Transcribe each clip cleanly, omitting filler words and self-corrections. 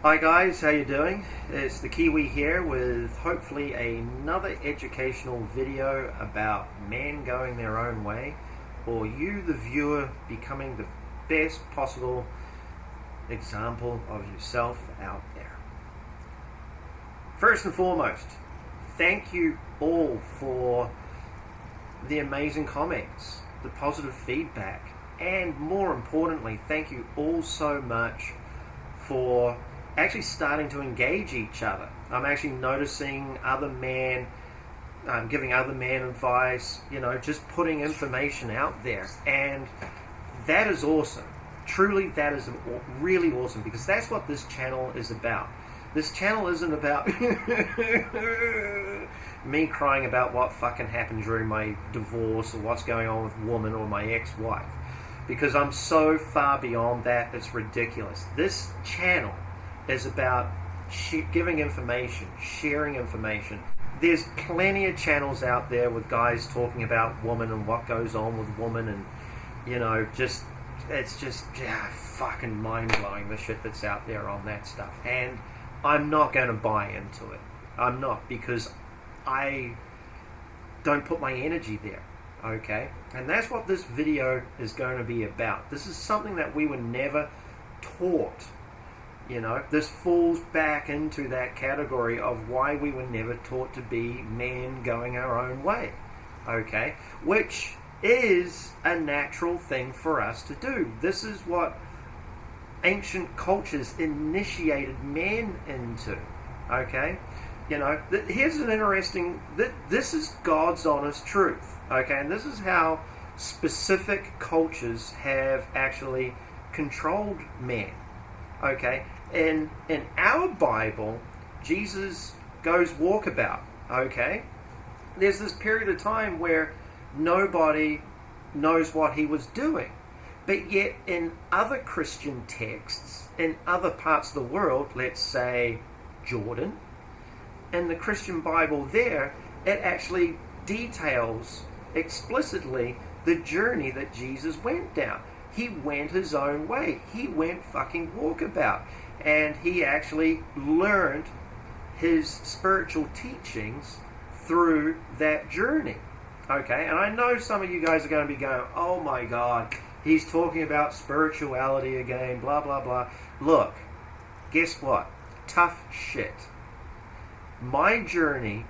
Hi guys, how you doing? It's the Kiwi here with hopefully another educational video about men going their own way, or you the viewer becoming the best possible example of yourself out there. First and foremost, thank you all for the amazing comments, the positive feedback, and more importantly, thank you all so much for actually starting to engage each other. I'm actually noticing other men, giving other men advice, just putting information out there. And that is awesome. Truly, that is really awesome, because that's what this channel is about. This channel isn't about me crying about what fucking happened during my divorce or what's going on with a woman or my ex-wife, because I'm so far beyond that, it's ridiculous. This channel is about giving information, sharing information. There's plenty of channels out there with guys talking about women and what goes on with women, and it's just fucking mind-blowing, the shit that's out there on that stuff. And I'm not going to buy into it. I'm not, because I don't put my energy there. Okay? And that's what this video is going to be about. This is something that we were never taught. This falls back into that category of why we were never taught to be men going our own way. Okay? Which is a natural thing for us to do. This is what ancient cultures initiated men into. Okay? Here's an interesting, this is God's honest truth. Okay? And this is how specific cultures have actually controlled men. Okay? In our Bible, Jesus goes walkabout. Okay? There's this period of time where nobody knows what he was doing. But yet in other Christian texts, in other parts of the world, let's say Jordan, in the Christian Bible there, it actually details explicitly the journey that Jesus went down. He went his own way. He went fucking walkabout. And he actually learned his spiritual teachings through that journey. Okay? And I know some of you guys are going to be going, oh my God, he's talking about spirituality again, blah, blah, blah. Look, guess what? Tough shit. My journey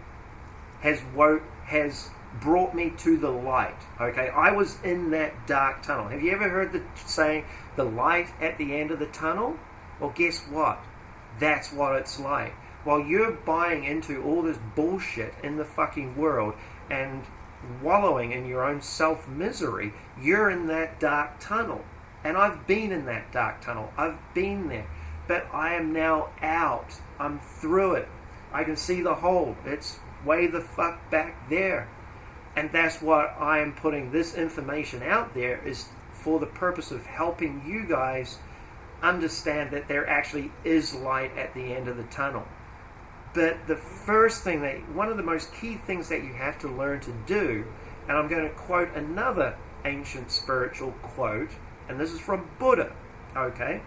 has brought me to the light. Okay, I was in that dark tunnel. Have you ever heard the saying, the light at the end of the tunnel? Well, guess what? That's what it's like. While you're buying into all this bullshit in the fucking world and wallowing in your own self-misery, you're in that dark tunnel. And I've been in that dark tunnel. I've been there. But I am now out. I'm through it. I can see the hole. It's way the fuck back there. And that's what I am putting this information out there, is for the purpose of helping you guys understand that there actually is light at the end of the tunnel. But the first thing, one of the most key things that you have to learn to do, and I'm going to quote another ancient spiritual quote, and this is from Buddha, okay?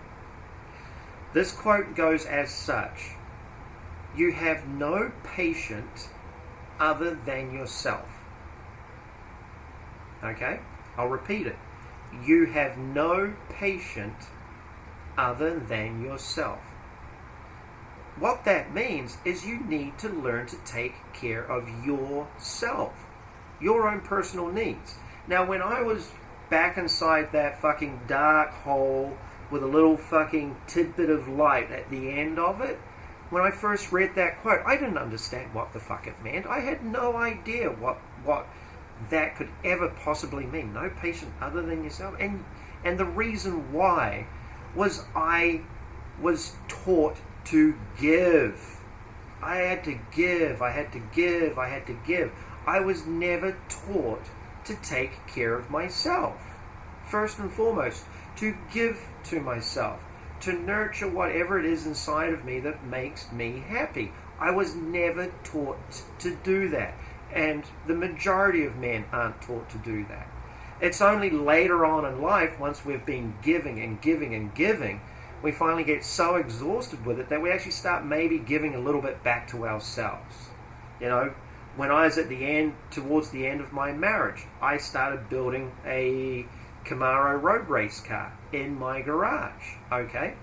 This quote goes as such: you have no patient other than yourself. Okay? I'll repeat it. You have no patient other than yourself. What that means is you need to learn to take care of yourself, your own personal needs. Now, when I was back inside that fucking dark hole with a little fucking tidbit of light at the end of it, when I first read that quote, I didn't understand what the fuck it meant. I had no idea what that could ever possibly mean. No patient other than yourself. And the reason why was I was taught to give. I had to give. I had to give. I had to give. I was never taught to take care of myself. First and foremost, to give to myself, to nurture whatever it is inside of me that makes me happy. I was never taught to do that. And the majority of men aren't taught to do that. It's only later on in life, once we've been giving and giving and giving, we finally get so exhausted with it that we actually start maybe giving a little bit back to ourselves. You know, when I was towards the end of my marriage, I started building a Camaro road race car in my garage, okay?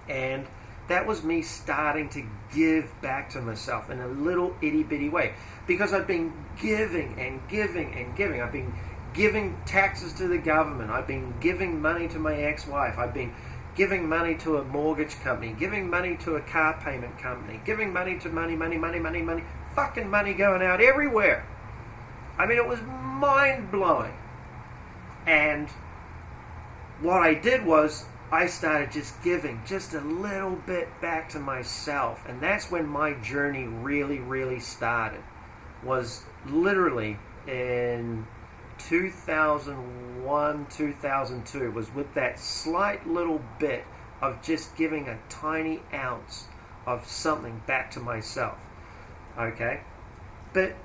And that was me starting to give back to myself in a little itty-bitty way, because I've been giving and giving and giving. I've been giving taxes to the government. I've been giving money to my ex-wife. I've been giving money to a mortgage company, giving money to a car payment company, giving money to money, fucking money going out everywhere. I mean, it was mind-blowing. And what I did was I started just giving just a little bit back to myself. And that's when my journey really, really started. Was literally in 2001, 2002, was with that slight little bit of just giving a tiny ounce of something back to myself. Okay? But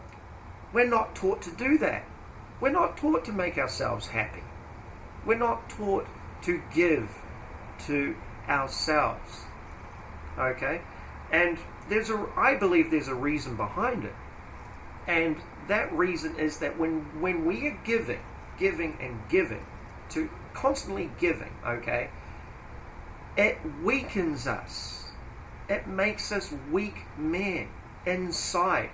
we're not taught to do that. We're not taught to make ourselves happy. We're not taught to give to ourselves. Okay? And I believe there's a reason behind it. And that reason is that when we are giving and giving, to constantly giving, okay, it weakens us. It makes us weak men inside,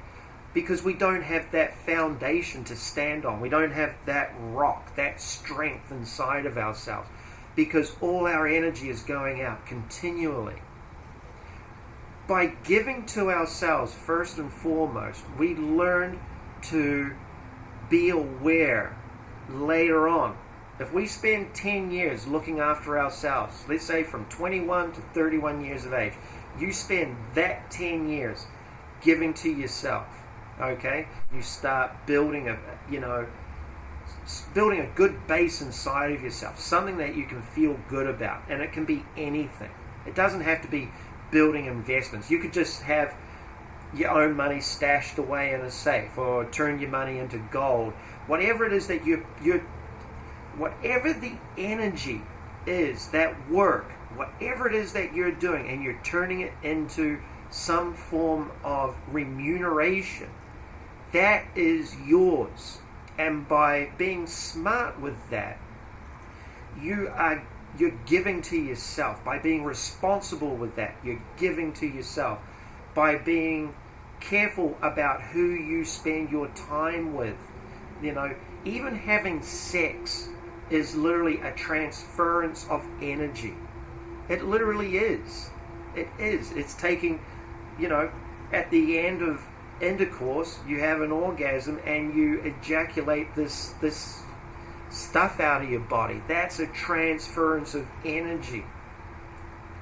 because we don't have that foundation to stand on. We don't have that rock, that strength inside of ourselves, because all our energy is going out continually. By giving to ourselves, first and foremost, we learn to be aware later on. If we spend 10 years looking after ourselves, let's say from 21 to 31 years of age, you spend that 10 years giving to yourself, okay? You start building a good base inside of yourself, something that you can feel good about, and it can be anything. It doesn't have to be building investments. You could just have your own money stashed away in a safe, or turn your money into gold. Whatever it is that whatever the energy is, that work, whatever it is that you're doing, and you're turning it into some form of remuneration, that is yours. And by being smart with that, you're giving to yourself. By being responsible with that, you're giving to yourself. By being careful about who you spend your time with. You know, even having sex is literally a transference of energy. It literally is. It is. It's taking, at the end of intercourse, you have an orgasm and you ejaculate this stuff out of your body. That's a transference of energy.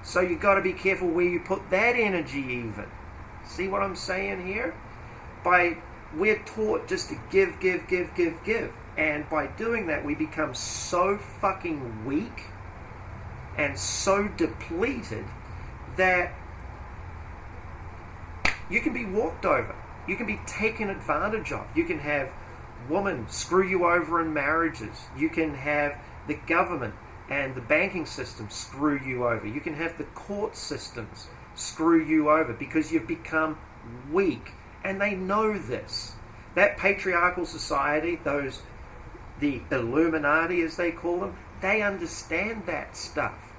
So you've got to be careful where you put that energy even. See what I'm saying here? We're taught just to give. And by doing that, we become so fucking weak and so depleted that you can be walked over. You can be taken advantage of. You can have women screw you over in marriages. You can have the government and the banking system screw you over. You can have the court systems screw you over because you've become weak. And they know this. That patriarchal society, the Illuminati as they call them, they understand that stuff.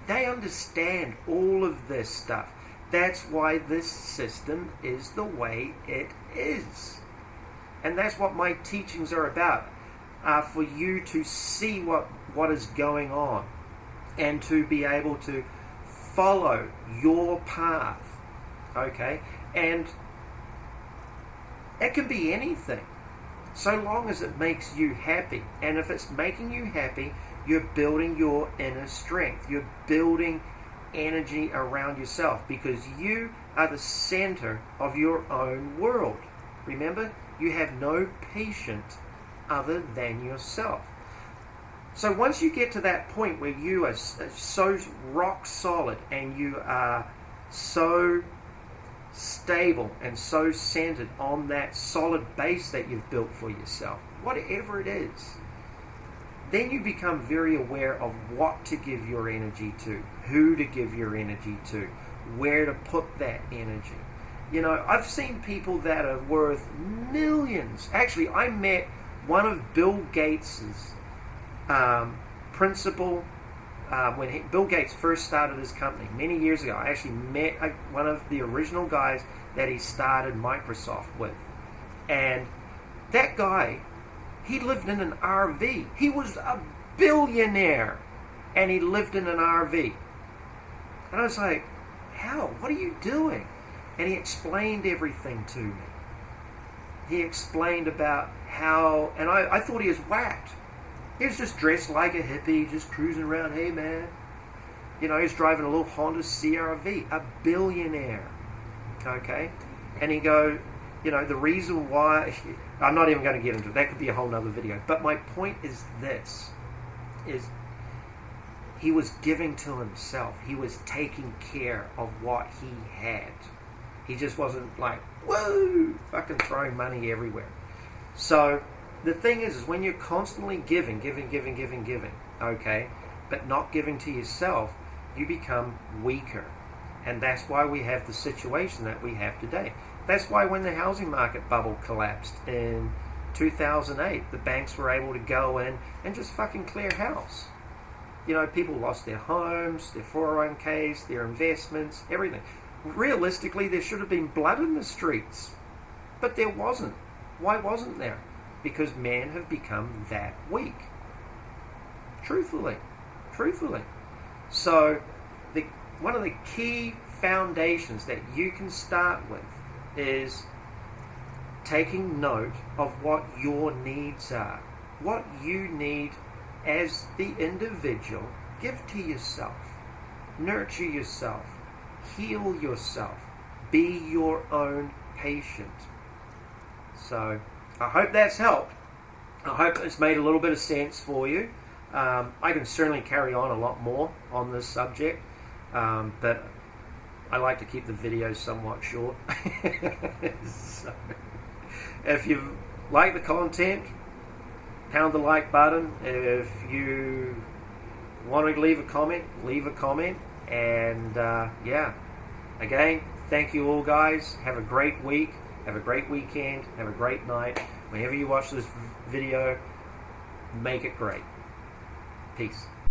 They understand all of this stuff. That's why this system is the way it is. And that's what my teachings are about, for you to see what is going on and to be able to follow your path, okay? And it can be anything, so long as it makes you happy. And if it's making you happy, you're building your inner strength. You're building energy around yourself, because you are the center of your own world. Remember, you have no patient other than yourself. So once you get to that point where you are so rock solid and you are so stable and so centered on that solid base that you've built for yourself, whatever it is, then you become very aware of what to give your energy to, who to give your energy to, where to put that energy. You know, I've seen people that are worth millions. Actually, I met one of Bill Gates's principal when Bill Gates first started his company many years ago. I actually met one of the original guys that he started Microsoft with. And that guy, he lived in an RV. He was a billionaire, and he lived in an RV. And I was like, how? What are you doing? And he explained everything to me. He explained about how, and I thought he was whacked. He was just dressed like a hippie, just cruising around, hey man. You know, he was driving a little Honda CR-V, a billionaire. Okay? And he goes, you know, the reason why, I'm not even going to get into it, that could be a whole nother video. But my point is this, is he was giving to himself. He was taking care of what he had. He just wasn't like, whoa, fucking throwing money everywhere. So the thing is when you're constantly giving, okay, but not giving to yourself, you become weaker. And that's why we have the situation that we have today. That's why when the housing market bubble collapsed in 2008, the banks were able to go in and just fucking clear house. You know, people lost their homes, their 401ks, their investments, everything. Realistically, there should have been blood in the streets, but there wasn't. Why wasn't there? Because men have become that weak. Truthfully. So one of the key foundations that you can start with is taking note of what your needs are, what you need as the individual. Give to yourself, nurture yourself, heal yourself, be your own patient. So I hope that's helped. I hope it's made a little bit of sense for you. I can certainly carry on a lot more on this subject, but I like to keep the videos somewhat short. So, if you like the content, pound the like button. If you want to leave a comment, leave a comment. And yeah, again, thank you all, guys. Have a great week. Have a great weekend. Have a great night. Whenever you watch this video, make it great. Peace.